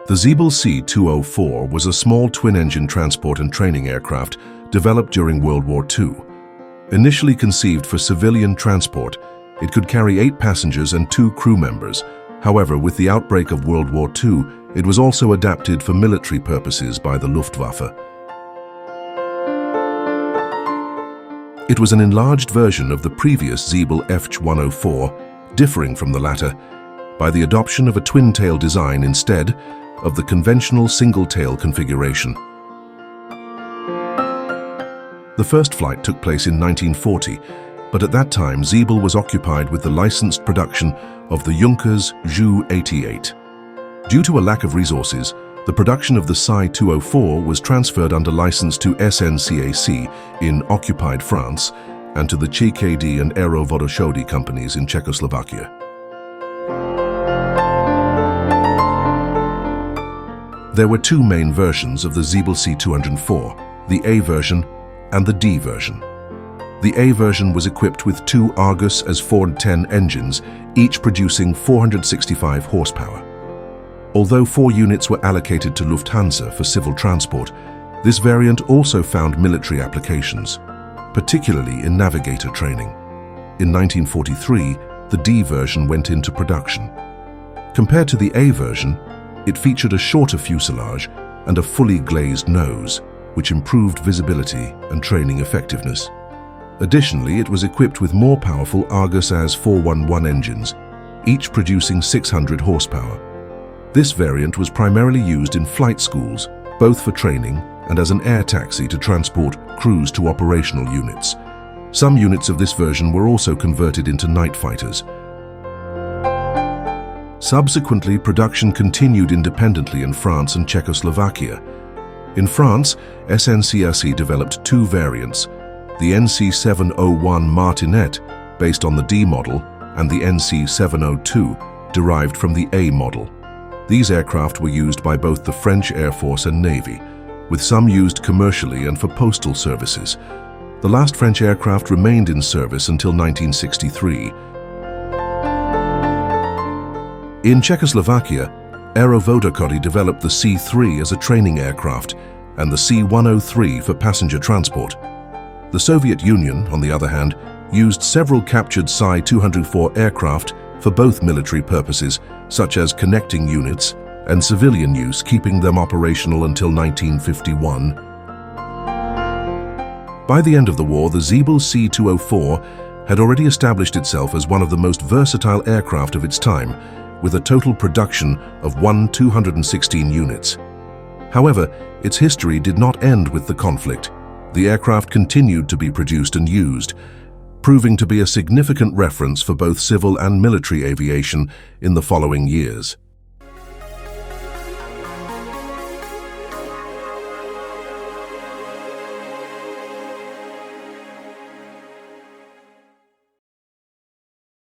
The Siebel Si 204 was a small twin-engine transport and training aircraft developed during World War II. Initially conceived for civilian transport, it could carry 8 passengers and 2 crew members. However, with the outbreak of World War II, it was also adapted for military purposes by the Luftwaffe. It was an enlarged version of the previous Siebel F104, differing from the latter by the adoption of a twin-tail design instead of the conventional single-tail configuration. The first flight took place in 1940, but at that time Siebel was occupied with the licensed production of the Junkers Ju-88. Due to a lack of resources, the production of the Si 204 was transferred under license to SNCAC in occupied France and to the ČKD and Aerovodochody companies in Czechoslovakia. There were 2 main versions of the Siebel Si 204, the A version and the D version. The A version was equipped with 2 Argus As-410 engines, each producing 465 horsepower. Although 4 units were allocated to Lufthansa for civil transport, this variant also found military applications, particularly in navigator training. In 1943, the D version went into production. Compared to the A version, it featured a shorter fuselage and a fully glazed nose, which improved visibility and training effectiveness. Additionally, it was equipped with more powerful Argus As-411 engines, each producing 600 horsepower. This variant was primarily used in flight schools, both for training and as an air taxi to transport crews to operational units. Some units of this version were also converted into night fighters. Subsequently, production continued independently in France and Czechoslovakia. In France, SNCAC developed 2 variants, the NC-701 Martinet, based on the D model, and the NC-702, derived from the A model. These aircraft were used by both the French Air Force and Navy, with some used commercially and for postal services. The last French aircraft remained in service until 1963. In Czechoslovakia, Aerovodochody developed the C-3 as a training aircraft and the C-103 for passenger transport. The Soviet Union, on the other hand, used several captured Si 204 aircraft for both military purposes, such as connecting units, and civilian use, keeping them operational until 1951. By the end of the war, the Siebel Si 204 had already established itself as one of the most versatile aircraft of its time, with a total production of 216 units. However, its history did not end with the conflict. The aircraft continued to be produced and used, proving to be a significant reference for both civil and military aviation in the following years.